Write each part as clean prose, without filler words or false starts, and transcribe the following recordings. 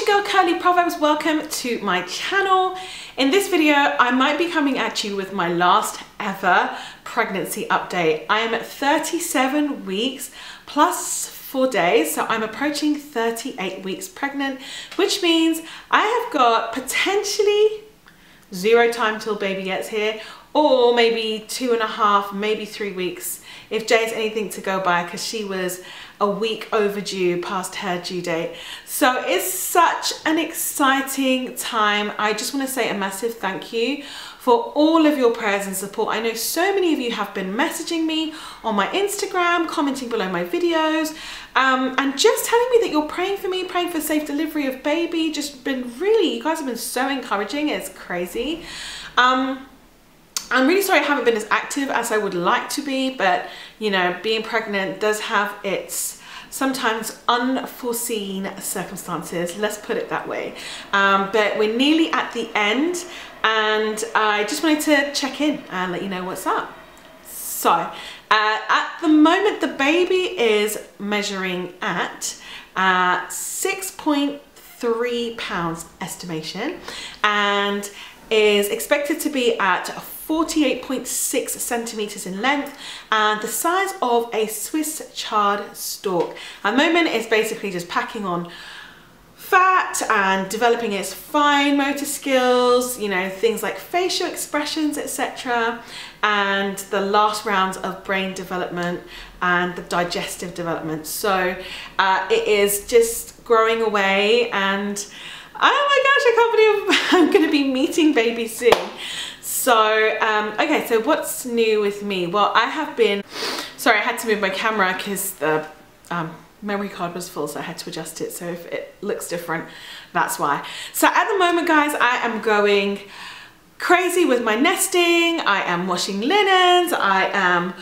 your girl Curly Proverbs. Welcome to my channel. In this video I might be coming at you with my last ever pregnancy update. I am at 37 weeks plus 4 days, so I'm approaching 38 weeks pregnant, which means I have got potentially 0 time till baby gets here, or maybe 2.5, maybe 3 weeks if Jay's anything to go by, because she was a week overdue past her due date. So it's such an exciting time. I just want to say a massive thank you for all of your prayers and support. I know so many of you have been messaging me on my Instagram, commenting below my videos, and just telling me that you're praying for me, praying for safe delivery of baby. Just been really, you guys have been so encouraging. It's crazy. I'm really sorry I haven't been as active as I would like to be, but you know, being pregnant does have its sometimes unforeseen circumstances, let's put it that way. But we're nearly at the end, and I just wanted to check in and let you know what's up. So at the moment the baby is measuring at 6.3 pounds estimation, and is expected to be at 48.6 centimeters in length and the size of a Swiss chard stork. At the moment it's basically just packing on fat and developing its fine motor skills, you know, things like facial expressions, etc., and the last rounds of brain development and the digestive development. So it is just growing away, and oh my gosh, I can't believe I'm going to be meeting baby soon. So, okay, so what's new with me? Well, I have been, sorry, I had to move my camera because the memory card was full, so I had to adjust it. So if it looks different, that's why. So at the moment, guys, I am going crazy with my nesting. I am washing linens. I am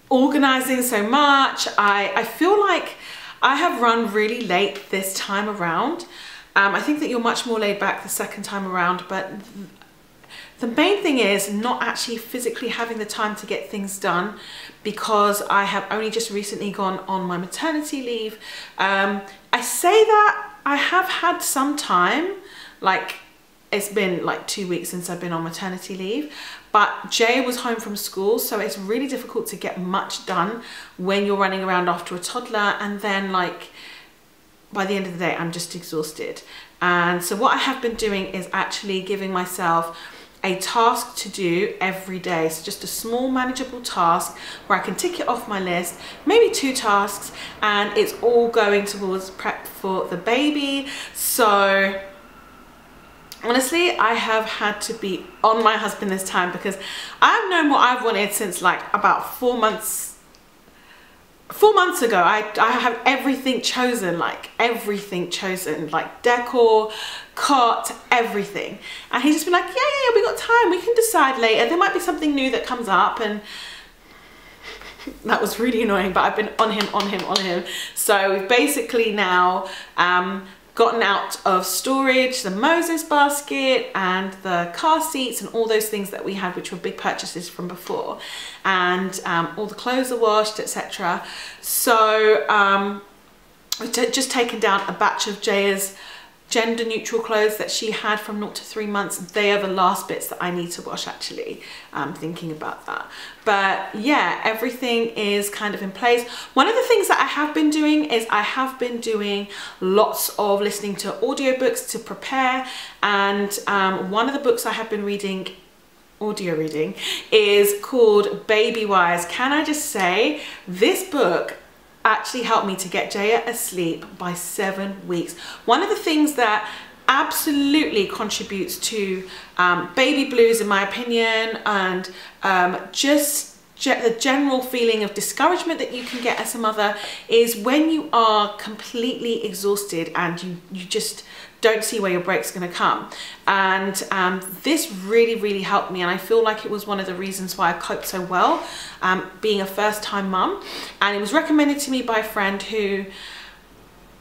organizing so much. I feel like I have run really late this time around. I think that you're much more laid back the second time around, but the main thing is not actually physically having the time to get things done, because I have only just recently gone on my maternity leave. I say that I have had some time, like it's been like 2 weeks since I've been on maternity leave, but Jay was home from school, so it's really difficult to get much done when you're running around after a toddler, and then like by the end of the day I'm just exhausted. And so what I have been doing is actually giving myself a task to do every day. So just a small manageable task where I can tick it off my list, maybe 2 tasks, and it's all going towards prep for the baby. So honestly, I have had to be on my husband this time, because I've known what I've wanted since like about 4 months. 4 months ago, I have everything chosen, like decor, cot, everything. And he's just been like, yeah, we got time, we can decide later. There might be something new that comes up, and that was really annoying, but I've been on him. So we've basically now gotten out of storage the Moses basket and the car seats and all those things that we had, which were big purchases from before, and all the clothes are washed, etc. So we've just taken down a batch of Jaya's gender neutral clothes that she had from 0 to 3 months. They are the last bits that I need to wash, actually. I'm thinking about that. But yeah, everything is kind of in place. One of the things that I have been doing is I have been doing lots of listening to audiobooks to prepare, and one of the books I have been reading, audio reading, is called Baby Wise. Can I just say, this book actually helped me to get Jaya asleep by 7 weeks. One of the things that absolutely contributes to baby blues, in my opinion, and just the general feeling of discouragement that you can get as a mother, is when you are completely exhausted and you just don't see where your break's going to come. And this really helped me, and I feel like it was one of the reasons why I coped so well being a first-time mum. And it was recommended to me by a friend who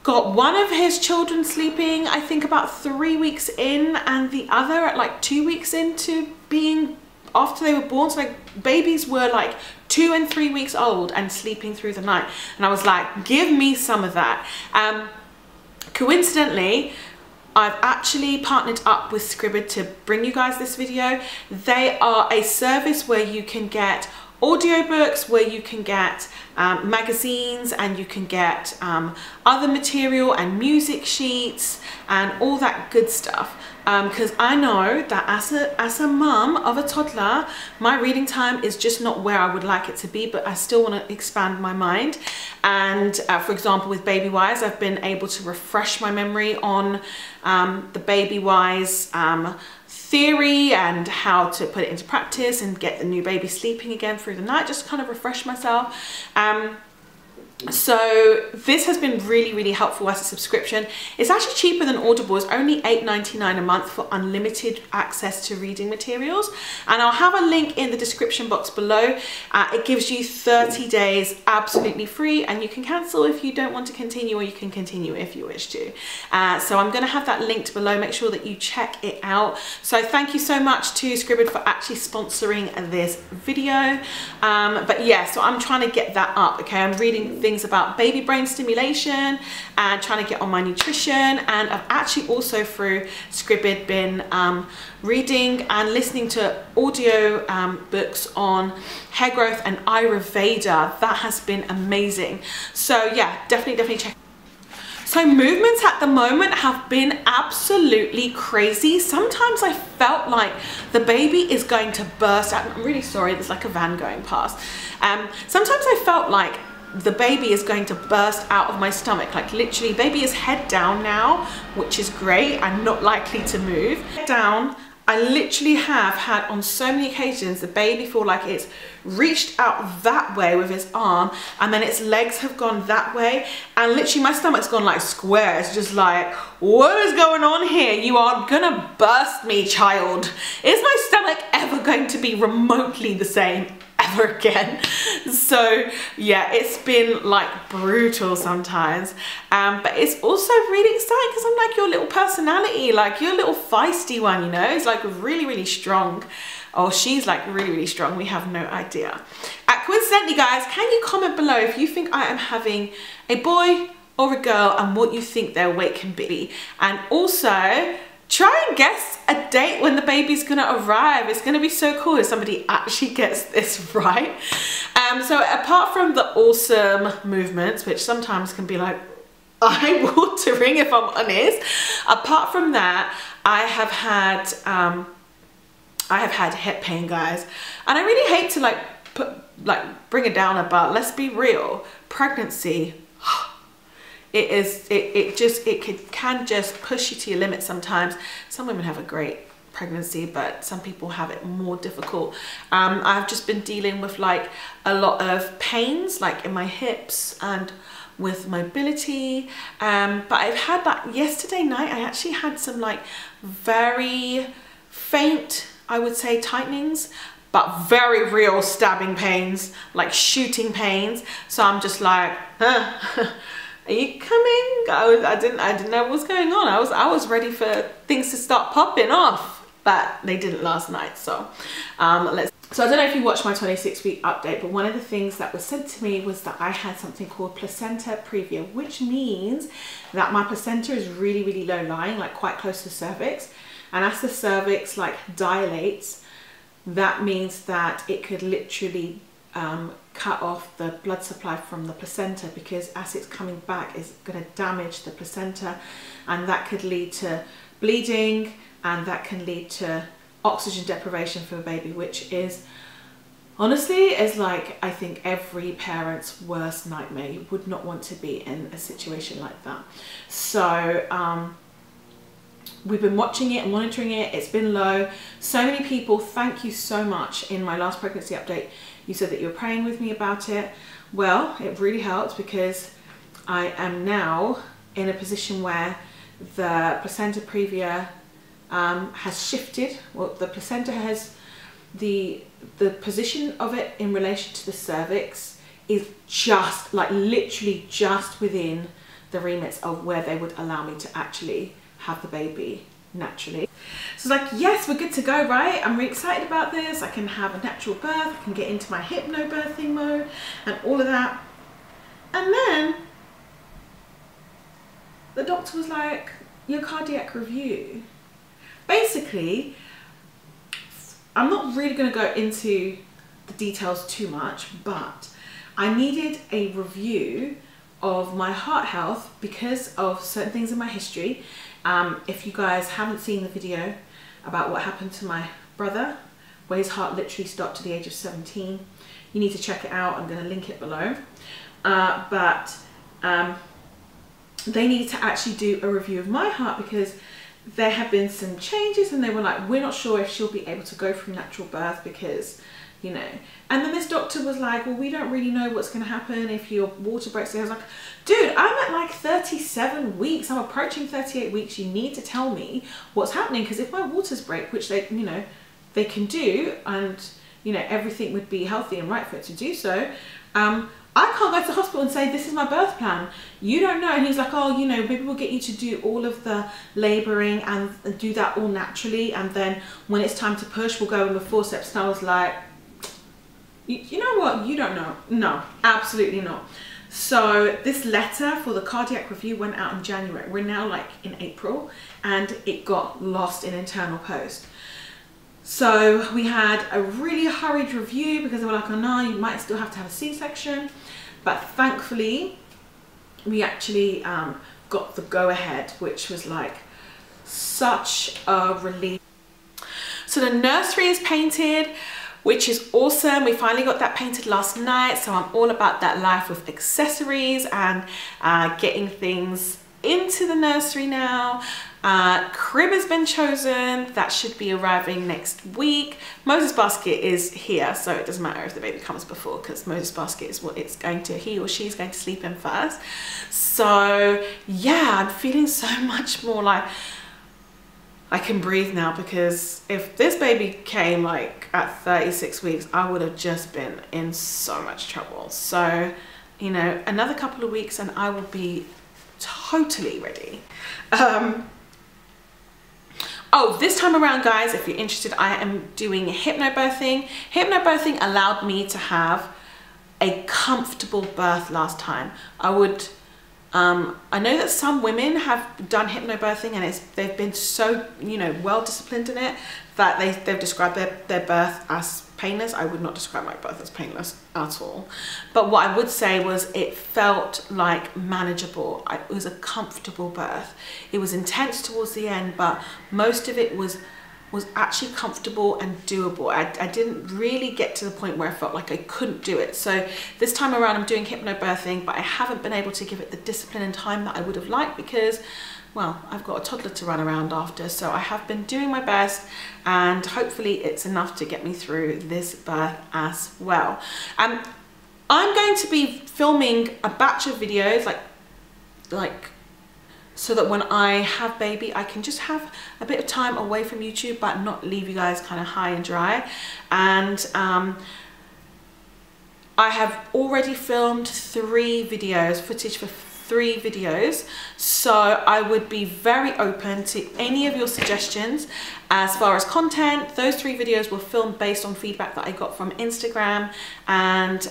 got one of his children sleeping, I think about 3 weeks in, and the other at like 2 weeks into being, after they were born. So like babies were like 2 and 3 weeks old and sleeping through the night, and I was like, give me some of that. Coincidentally, I've actually partnered up with Scribd to bring you guys this video. They are a service where you can get audiobooks, where you can get magazines, and you can get other material and music sheets and all that good stuff. Because I know that as a mum of a toddler, my reading time is just not where I would like it to be, but I still want to expand my mind. And for example, with Baby Wise, I've been able to refresh my memory on the Baby Wise theory and how to put it into practice and get the new baby sleeping again through the night, just to kind of refresh myself. So this has been really, really helpful as a subscription. It's actually cheaper than Audible. It's only $8.99 a month for unlimited access to reading materials. And I'll have a link in the description box below. It gives you 30 days absolutely free, and you can cancel if you don't want to continue, or you can continue if you wish to. So I'm going to have that linked below. Make sure that you check it out. So thank you so much to Scribd for actually sponsoring this video. But yeah, so I'm trying to get that up. Okay, I'm reading things about baby brain stimulation and trying to get on my nutrition, and I've actually also through Scribd been reading and listening to audio books on hair growth and Ayurveda. That has been amazing. So yeah, definitely check. So movements at the moment have been absolutely crazy. Sometimes I felt like the baby is going to burst out. I'm really sorry, there's like a van going past. Sometimes I felt like the baby is going to burst out of my stomach. Like literally, baby is head down now, which is great and not likely to move. Head down, I literally have had on so many occasions the baby feel like it's reached out that way with its arm, and then its legs have gone that way, and literally my stomach's gone like square. It's just like, what is going on here? You are gonna burst me, child. Is my stomach ever going to be remotely the same ever again? So yeah, it's been like brutal sometimes, but it's also really exciting because I'm like your little personality, like your little feisty one, you know. It's like really strong. Oh, she's like really strong. We have no idea. Coincidentally, guys, can you comment below if you think I am having a boy or a girl and what you think their weight can be? And also try and guess a date when the baby's gonna arrive. It's gonna be so cool if somebody actually gets this right. So apart from the awesome movements, which sometimes can be like eye-watering if I'm honest, apart from that, I have had hip pain, guys, and I really hate to bring it down, but let's be real, pregnancy, it can just push you to your limit sometimes. Some women have a great pregnancy, but some people have it more difficult. I've just been dealing with like a lot of pains like in my hips and with mobility, but I've had that yesterday night. I actually had some like very faint, I would say, tightenings, but very real stabbing pains, like shooting pains. So I'm just like, huh, are you coming? I didn't know what was going on. I was ready for things to start popping off, but they didn't last night. So so I don't know if you watched my 26-week update, but one of the things that was said to me was that I had something called placenta previa, which means that my placenta is really low lying, like quite close to the cervix. And as the cervix like dilates, that means that it could literally cut off the blood supply from the placenta, because as it's coming back, it's going to damage the placenta, and that could lead to bleeding, and that can lead to oxygen deprivation for a baby, which is honestly is like, I think every parent's worst nightmare. You would not want to be in a situation like that. So we've been watching it and monitoring it. It's been low. So many people, thank you so much. In my last pregnancy update, you said that you were praying with me about it. Well, it really helped, because I am now in a position where the placenta previa has shifted. Well, the placenta has the position of it in relation to the cervix is just like literally just within the remits of where they would allow me to actually have the baby naturally. So it's like, yes, we're good to go, right? I'm really excited about this. I can have a natural birth, I can get into my hypnobirthing mode and all of that. And then the doctor was like, your cardiac review. Basically, I'm not really going to go into the details too much, but I needed a review of my heart health because of certain things in my history. If you guys haven't seen the video about what happened to my brother, where his heart literally stopped at the age of 17, you need to check it out. I'm going to link it below. They needed to actually do a review of my heart because there have been some changes, and they were like, we're not sure if she'll be able to go through natural birth because, you know. And then this doctor was like, well, we don't really know what's going to happen if your water breaks. I was like, dude, I'm at like 37 weeks. I'm approaching 38 weeks. You need to tell me what's happening, because if my waters break, which they, you know, they can do, and, you know, everything would be healthy and right for it to do so, I can't go to the hospital and say, this is my birth plan. You don't know. And he's like, oh, you know, maybe we'll get you to do all of the labouring and do that all naturally. And then when it's time to push, we'll go in with forceps. And I was like, you know what? You don't know. No, absolutely not. So this letter for the cardiac review went out in January. We're now like in April, and it got lost in internal post. So we had a really hurried review because they were like, oh no, you might still have to have a C-section. But thankfully, we actually got the go-ahead, which was like such a relief. So the nursery is painted, which is awesome. We finally got that painted last night. So I'm all about that life with accessories and getting things into the nursery now. Crib has been chosen. That should be arriving next week. Moses basket is here, so it doesn't matter if the baby comes before, because Moses basket is what it's going to, he or she's going to sleep in first. So yeah, I'm feeling so much more like I can breathe now, because if this baby came like at 36 weeks, I would have just been in so much trouble. So, you know, another couple of weeks and I will be totally ready. Oh, this time around, guys, if you're interested, I am doing hypnobirthing. Hypnobirthing allowed me to have a comfortable birth last time. I know that some women have done hypnobirthing and they've been so, you know, well disciplined in it that they've described their birth as painless. I would not describe my birth as painless at all. But what I would say was it felt like manageable. It was a comfortable birth. It was intense towards the end, but most of it was actually comfortable and doable. I didn't really get to the point where I felt like I couldn't do it. So this time around I'm doing hypnobirthing, but I haven't been able to give it the discipline and time that I would have liked because, well, I've got a toddler to run around after. So I have been doing my best, and hopefully it's enough to get me through this birth as well. I'm going to be filming a batch of videos like so that when I have baby, I can just have a bit of time away from YouTube, but not leave you guys kind of high and dry. And I have already filmed 3 videos, footage for 3 videos. So I would be very open to any of your suggestions as far as content. Those 3 videos were filmed based on feedback that I got from Instagram and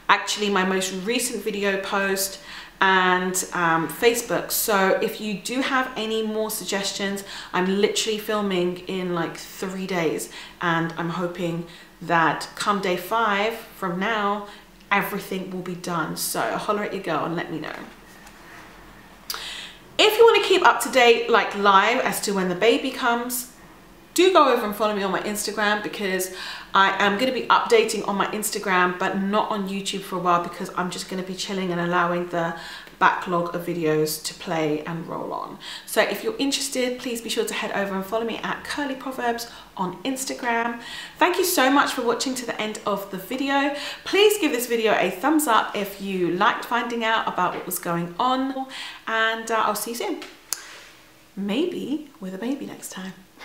actually my most recent video post and Facebook. So if you do have any more suggestions, I'm literally filming in like 3 days, and I'm hoping that come day 5 from now everything will be done. So holler at your girl and let me know. If you want to keep up to date, like live as to when the baby comes, do go over and follow me on my Instagram, because I am going to be updating on my Instagram but not on YouTube for a while, because I'm just going to be chilling and allowing the backlog of videos to play and roll on. So if you're interested, please be sure to head over and follow me at Curly Proverbs on Instagram. Thank you so much for watching to the end of the video. Please give this video a thumbs up if you liked finding out about what was going on, and I'll see you soon. Maybe with a baby next time.